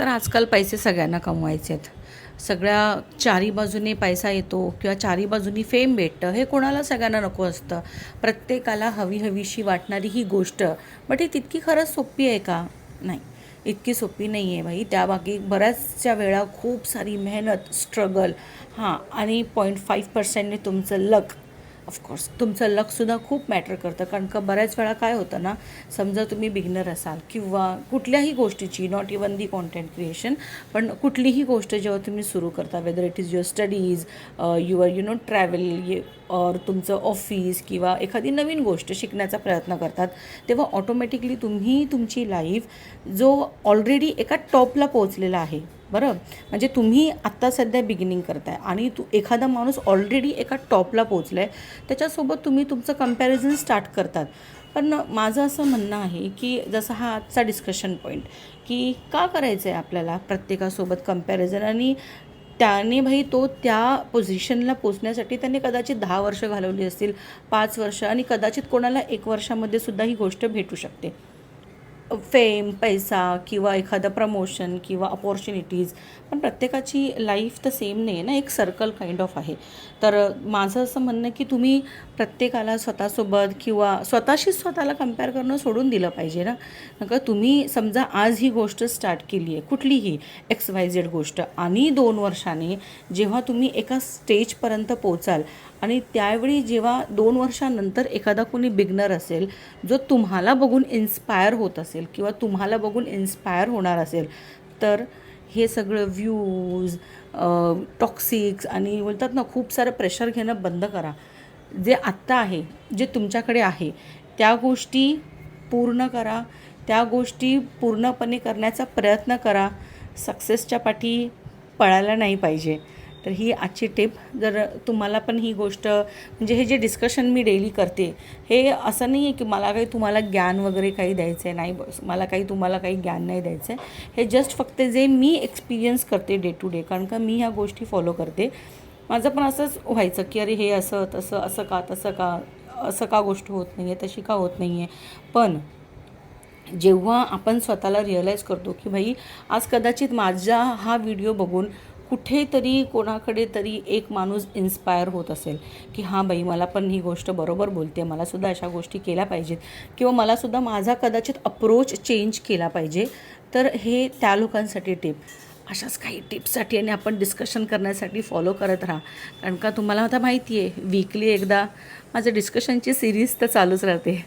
तर आजकाल पैसे सगळ्यांना कमवायचे आहेत. सगळ्या चारी बाजूने पैसा येतो किंवा चारी बाजूनी फेम भेटतं हे कोणाला सगळ्यांना नको असतं. प्रत्येकाला हवीशी वाटणारी ही गोष्ट, बट ही तितकी खरंच सोपी आहे का? नाही, इतकी सोपी नाही आहे बाई. त्यामागे बऱ्याचशा वेळा खूप सारी मेहनत, स्ट्रगल, आणि 0.5%ने तुमचं लक. ऑफकोर्स तुमचं लकसुद्धा खूप मॅटर करतं, कारण का बऱ्याच वेळा काय होतं ना, समजा तुम्ही बिगिनर असाल किंवा कुठल्याही गोष्टीची, not even the content creation, पण कुठलीही गोष्ट जेव्हा तुम्ही सुरू करता, whether it is your studies, your travel, और तुमचं ऑफिस किंवा एखादी नवीन गोष्ट शिकण्याचा प्रयत्न करतात, तेव्हा ऑटोमॅटिकली तुम्ही तुमची लाईफ जो ऑलरेडी एका टॉपला पोहोचलेला आहे, बरं, म्हणजे तुम्ही आत्ता सध्या बिगिनिंग करताय आणि एखादा माणूस ऑलरेडी एका टॉपला पोहोचला आहे, त्याच्यासोबत तुम्ही तुमचं कम्पॅरिझन स्टार्ट करतात. पण माझं असं म्हणणं आहे की जसं हा आजचा डिस्कशन पॉईंट, की का करायचं आहे आपल्याला प्रत्येकासोबत कम्पॅरिझन? आणि त्याने भाई तो त्या पोझिशनला पोचण्यासाठी त्याने कदाचित 10 वर्ष घालवली असतील, 5 वर्ष, आणि कदाचित कोणाला 1 वर्षामध्ये सुद्धा ही गोष्ट भेटू शकते. फेम, पैसा किंवा एखादं प्रमोशन किंवा अपॉर्च्युनिटीज. पण प्रत्येकाची लाईफ तर सेम नाही आहे ना, एक सर्कल काइंड ऑफ आहे. तर माझं असं म्हणणं की तुम्ही प्रत्येकाला स्वतःसोबत किंवा स्वतःशीच स्वतःला कम्पेअर करणं सोडून दिलं पाहिजे ना. नका तुम्ही समजा आज ही गोष्ट स्टार्ट केली आहे, कुठलीही XYZ गोष्ट, आणि 2 वर्षाने जेव्हा तुम्ही एका स्टेजपर्यंत पोचाल, आणि त्यावेळी जेव्हा 2 वर्षानंतर एखादा कोणी बिगनर असेल जो तुम्हाला बघून इन्स्पायर होत असेल किंवा तुम्हाला बघून इन्स्पायर होणार असेल, तर हे सगळं व्ह्यूज, टॉक्सिक्स आणि बोलतात ना खूप सारं प्रेशर घेणं बंद करा. जे आत्ता आहे, जे तुमच्याकडे आहे, त्या गोष्टी पूर्ण करा, त्या गोष्टी पूर्णपणे करण्याचा प्रयत्न करा. सक्सेसच्या पाठी पळायला नाही पाहिजे. तर ही आजची टिप. जर तुम्हाला पण ही गोष्ट, म्हणजे हे जे डिस्कशन मी डेली करते, हे असं नाही आहे की मला काही तुम्हाला ज्ञान वगैरे काही द्यायचं आहे, नाही बस, मला काही तुम्हाला काही ज्ञान नाही द्यायचं आहे. हे जस्ट फक्त जे मी एक्सपिरियन्स करते डे टू डे, कारण का मी ह्या गोष्टी फॉलो करते. माझं पण असंच व्हायचं की अरे हे असं तसं, असं का तसं का, असं का गोष्ट होत नाही आहे, तशी का होत नाही आहे. पण जेव्हा आपण स्वतःला रिअलाईज करतो की भाई आज कदाचित माझा हा व्हिडिओ बघून कुठेतरी कोणाकडे तरी एक माणूस इन्स्पायर होत असेल की हां बाई मला पण ही गोष्ट बरोबर बोलते, मलासुद्धा अशा गोष्टी केल्या पाहिजेत, किंवा मलासुद्धा माझा कदाचित अप्रोच चेंज केला पाहिजे, तर हे त्या लोकांसाठी टिप. अशाच काही टिप्ससाठी आणि आपण डिस्कशन करण्यासाठी फॉलो करत राहा. कारण का तुम्हाला आता माहिती आहे वीकली एकदा माझं डिस्कशनची सिरीज तर चालूच राहते.